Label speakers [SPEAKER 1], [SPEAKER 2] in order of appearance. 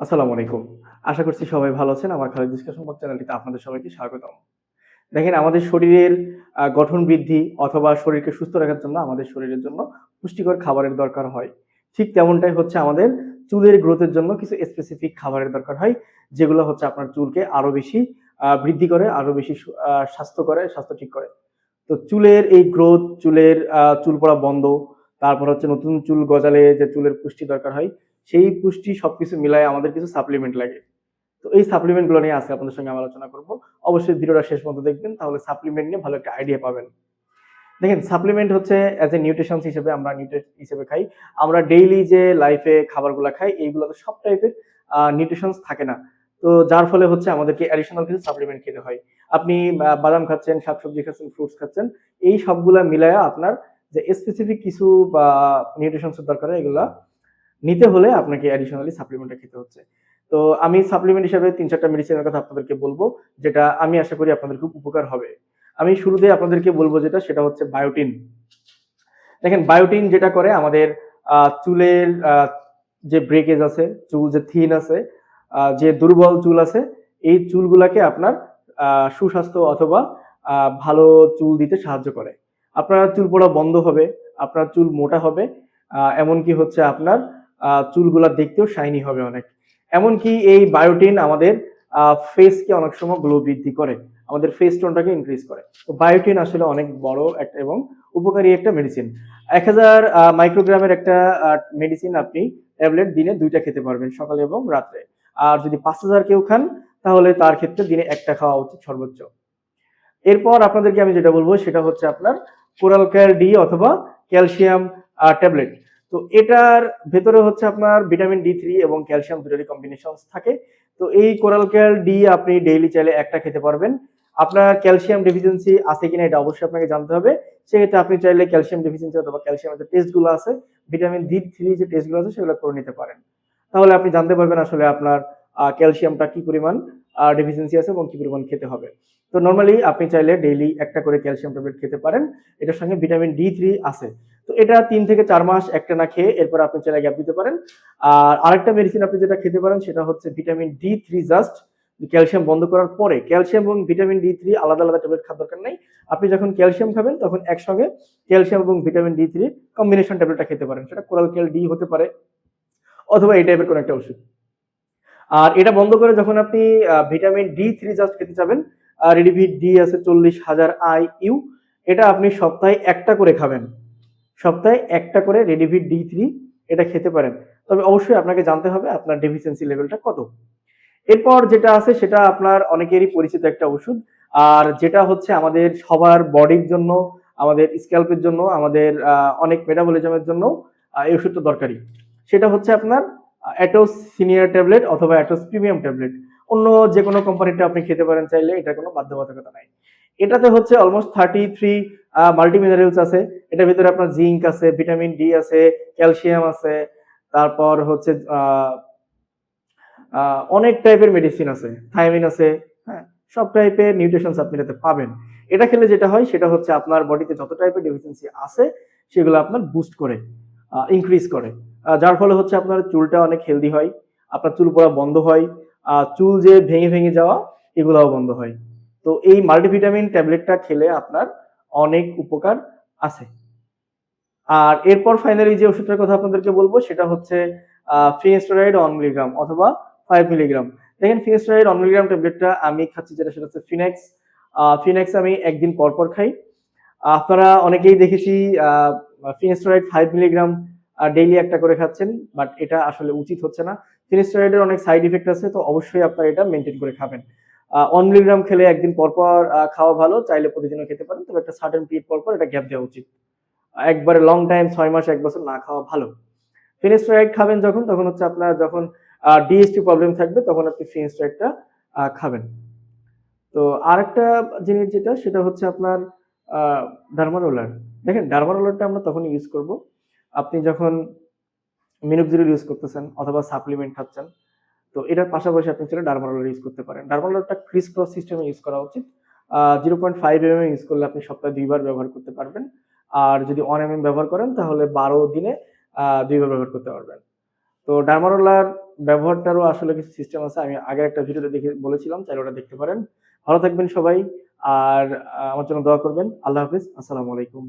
[SPEAKER 1] আসসালামু আলাইকুম। আশা করছি সবাই ভালো আছেন। আমার খালিদ ডিসকাশন বক্স চ্যানেলটিতে আপনাদের সবাইকে স্বাগতম। দেখেন আমাদের শরীরের গঠন বৃদ্ধি অথবা শরীরকে সুস্থ রাখার জন্য আমাদের শরীরের জন্য পুষ্টিকর খাবারের দরকার হয়। ঠিক তেমনটাই হচ্ছে আমাদের চুলের গ্রোথের জন্য কিছু স্পেসিফিক খাবারের দরকার হয়, যেগুলো হচ্ছে আপনার চুলকে আরো বেশি বৃদ্ধি করে, আরো বেশি স্বাস্থ্য করে, স্বাস্থ্য ঠিক করে। তো চুলের এই গ্রোথ, চুলের চুল পড়া বন্ধ, তারপর হচ্ছে নতুন চুল গজালে যে চুলের পুষ্টি দরকার হয়, সেই পুষ্টি সবকিছু মিলায় আমাদের কিছু সাপ্লিমেন্ট লাগে। তো এই সাপ্লিমেন্ট গুলো নিয়ে আজকে আপনাদের সঙ্গে আমি আলোচনা করব। অবশ্যই ভিডিওটা শেষ পর্যন্ত দেখবেন, তাহলে সাপ্লিমেন্ট নিয়ে ভালো একটা আইডিয়া পাবেন। দেখেন সাপ্লিমেন্ট হচ্ছে অ্যাজ এ নিউট্রিশনস হিসেবে আমরা নিউট্রিয়েন্ট হিসেবে খাই। আমরা ডেইলি যে লাইফে খাবারগুলো খাই এইগুলোতে সব টাইপের নিউট্রিশনস থাকে না। তো যার ফলে হচ্ছে আমাদেরকে অ্যাডিশনাল কিছু সাপ্লিমেন্ট খেতে হয়। আপনি বাদাম খাচ্ছেন, শাকসবজি খাচ্ছেন, ফ্রুটস খাচ্ছেন, এই সবগুলা মিলায়া আপনার যে স্পেসিফিক কিছু বা নিউট্রিশনস এর দরকার হয় এগুলা নিতে হলে আপনাকে অ্যাডিশনালি সাপ্লিমেন্টটা খেতে হচ্ছে। তো আমি সাপ্লিমেন্ট হিসেবে ৩-৪ টা মেডিসিনের কথা আপনাদেরকে বলবো, যেটা আমি আশা করি আপনাদের খুব উপকার হবে। আমি শুরুতেই আপনাদেরকে বলবো যেটা সেটা হচ্ছে বায়োটিন। দেখেন বায়োটিন যেটা করে আমাদের চুলের যে ব্রেকেজ আছে, চুল যে থিন আছে, যে দুর্বল চুল আছে, এই চুলগুলাকে আপনার সুস্বাস্থ্য অথবা ভালো চুল দিতে সাহায্য করে। আপনার চুল পড়া বন্ধ হবে, আপনার চুল মোটা হবে, এমনকি হচ্ছে আপনার চুলগুলা দেখতেও শাইনি হবে অনেক। এমনকি এই বায়োটিন আমাদের ফেসকে অনেক সময় গ্লো বৃদ্ধি করে, আমাদের ফেস টোনটাকে ইনক্রিজ করে। তো বায়োটিন আসলে অনেক বড় একটা এবং উপকারী একটা মেডিসিন। ১,০০০ মাইক্রোগ্রামের একটা মেডিসিন আপনি ট্যাবলেট দিনে ২টা খেতে পারবেন, সকালে এবং রাত্রে। আর যদি ৫,০০০ কেউ খান তাহলে তার ক্ষেত্রে দিনে একটা খাওয়া উচিত সর্বোচ্চ। এরপর আপনাদেরকে আমি যেটা বলবো সেটা হচ্ছে আপনার কোরাল কেয়ার ডি অথবা ক্যালসিয়াম ট্যাবলেট। তো এটার ভেতরে হচ্ছে আপনার ভিটামিন ডি3 এবং ক্যালসিয়াম দুটোরই কম্বিনেশন থাকে। তো এই কোরাল কেয়ার ডি আপনি ডেইলি চাইলে একটা খেতে পারবেন। আপনার ক্যালসিয়াম ডেফিসিয়েন্সি আছে কিনা এটা অবশ্যই আপনাকে জানতে হবে। সেক্ষেত্রে আপনি চাইলে ক্যালসিয়াম ডেফিসিয়েন্সি অথবা ক্যালসিয়ামের যে টেস্টগুলো আছে, ভিটামিন ডি3 যে টেস্টগুলো আছে সেগুলো করে নিতে পারেন। তাহলে আপনি জানতে পারবেন আসলে আপনার ক্যালসিয়ামটা কি পরিমাণ ডেফিসিয়েন্সি আছে এবং কি পরিমাণ খেতে হবে। তো নরমালি আপনি চাইলে ডেইলি একটা করে ক্যালসিয়াম ট্যাবলেট খেতে পারেন। এটার সঙ্গে ভিটামিন ডি3 আছে। তো এটা ৩ থেকে ৪ মাস একটা না খেয়ে এরপর আপনি চাইলে গ্যাপ দিতে পারেন। আর আরেকটা মেডিসিন আপনি যেটা খেতে পারেন সেটা হচ্ছে ভিটামিন ডি3 জাস্ট ক্যালসিয়াম বন্ধ করার পরে। ক্যালসিয়াম এবং ভিটামিন ডি3 আলাদা আলাদা ট্যাবলেট খাওয়ার দরকার নাই। আপনি যখন ক্যালসিয়াম খাবেন তখন একসঙ্গে ক্যালসিয়াম এবং ভিটামিন ডি3 কম্বিনেশন ট্যাবলেটটা খেতে পারেন। সেটা কোরাল কেয়ার ডি হতে পারে অথবা এই টাইপের কোনো একটা ওষুধ। আর এটা বন্ধ করে যখন আপনি ভিটামিন ডি3 জাস্ট খেতে চাবেন, রেডিভিট ডি আছে ৪০,০০০ IU, এটা আপনি সপ্তাহে একটা করে খাবেন। সপ্তাহে একটা করে রেডিভিট ডি3 এটা খেতে পারেন। তবে অবশ্যই আপনাকে জানতে হবে আপনার ডেফিসিয়েন্সি লেভেলটা কত। এরপর যেটা আছে সেটা আপনার অনেকেরই পরিচিত একটা ওষুধ। আর যেটা হচ্ছে আমাদের সবার বডির জন্য, আমাদের স্ক্যাল্পের জন্য, আমাদের অনেক মেটাবলিজমের জন্য এই ওষুধটা দরকারি। সেটা হচ্ছে আপনার অ্যাটোস সিনিয়র ট্যাবলেট অথবা অ্যাটোস প্রিমিয়াম ট্যাবলেট। অন্য যে কোনো কোম্পানিটা আপনি খেতে পারেন চাইলে, এটা কোনো বাধ্যবাধকতা নাই। এটাতে হচ্ছে অলমোস্ট 33 মাল্টি মিনারেলস আছে। এটার ভিতরে আপনার জিঙ্ক আছে, ভিটামিন ডি আছে, ক্যালসিয়াম আছে, তারপর হচ্ছে অনেক টাইপের মেডিসিন আছে, থায়ামিন আছে, হ্যাঁ, সব টাইপের নিউট্রিশনস আপনি এটাতে পাবেন। এটা খেলে যেটা হয় সেটা হচ্ছে আপনার বডিতে যত টাইপের ডেফিসিয়েন্সি আছে সেগুলো আপনার বুস্ট করে, ইনক্রিজ করে, যার ফলে হচ্ছে আপনার চুলটা অনেক হেলদি হয়, আপনার চুল পড়া বন্ধ হয়, চুল যে ভেঙে ভেঙে যাওয়া এগুলাও বন্ধ হয়। তো এই মাল্টিভিটামিন ট্যাবলেটটা খেলে আপনার অনেক উপকার আছে। আর এরপর ফাইনালি যে ওষুধটার কথা আপনাদেরকে বলবো সেটা হচ্ছে ফিনেস্টেরয়েড 1 মিলিগ্রাম অথবা 5 মিলিগ্রাম। দেখেন ফিনেস্টেরয়েড 1 মিলিগ্রাম ট্যাবলেটটা আমি খাচ্ছি, যেটা সেটা হচ্ছে ফিনেক্স। ফিনেক্স আমি একদিন পর পর খাই। আপনারা অনেকেই দেখেছি ফিনেস্টেরয়েড 5 মিলিগ্রাম ডেইলি একটা করে খাচ্ছেন, বাট এটা আসলে উচিত হচ্ছে না। ফিনেস্টেরয়েডের অনেক সাইড ইফেক্ট আছে, তো অবশ্যই আপনারা এটা মেনটেন করে খাবেন। 1 মিলিগ্রাম খেলে একদিন পর পর খাওয়া ভালো, চাইলে প্রতিদিনও খেতে পারেন, তবে একটা সার্টেন পিরিয়ড পর পর এটা গ্যাপ দেওয়া উচিত। একবারে লং টাইম ৬ মাস ১ বছর না খাওয়া ভালো। ফিনেস্টেরয়েড খাবেন যখন, তখন হচ্ছে আপনার যখন ডিএসটি প্রবলেম থাকবে তখন আপনি ফিনেস্টেরয়েডটা খাবেন। তো আরেকটা জিনিস যেটা সেটা হচ্ছে আপনার ডার্মারোলার। দেখেন ডার্মারোলারটা আমরা তখনই ইউজ করব আপনি যখন মিনোক্সিডিল ইউজ করতেছেন অথবা সাপ্লিমেন্ট খাচ্ছেন। তো এটার পাশাপাশি আপনি চাইলে ডার্মারোলার ইউজ করতে পারেন। ডার্মারোলারটা ক্রিস ক্রস সিস্টেমে ইউজ করা উচিত। 0.5 mm ইউজ করলে আপনি সপ্তাহে ২ বার ব্যবহার করতে পারবেন। আর যদি 1 mm ব্যবহার করেন তাহলে ১২ দিনে ২ বার ব্যবহার করতে পারবেন। তো ডার্মারোলার ব্যবহারটারও আসলে কিছু সিস্টেম আছে। আমি আগের একটা ভিডিওতে দেখে বলেছিলাম, চাইলে ওটা দেখতে পারেন। ভালো থাকবেন সবাই। আর আমার জন্য দোয়া করবেন। আল্লাহ হাফেজ। আসসালামু আলাইকুম।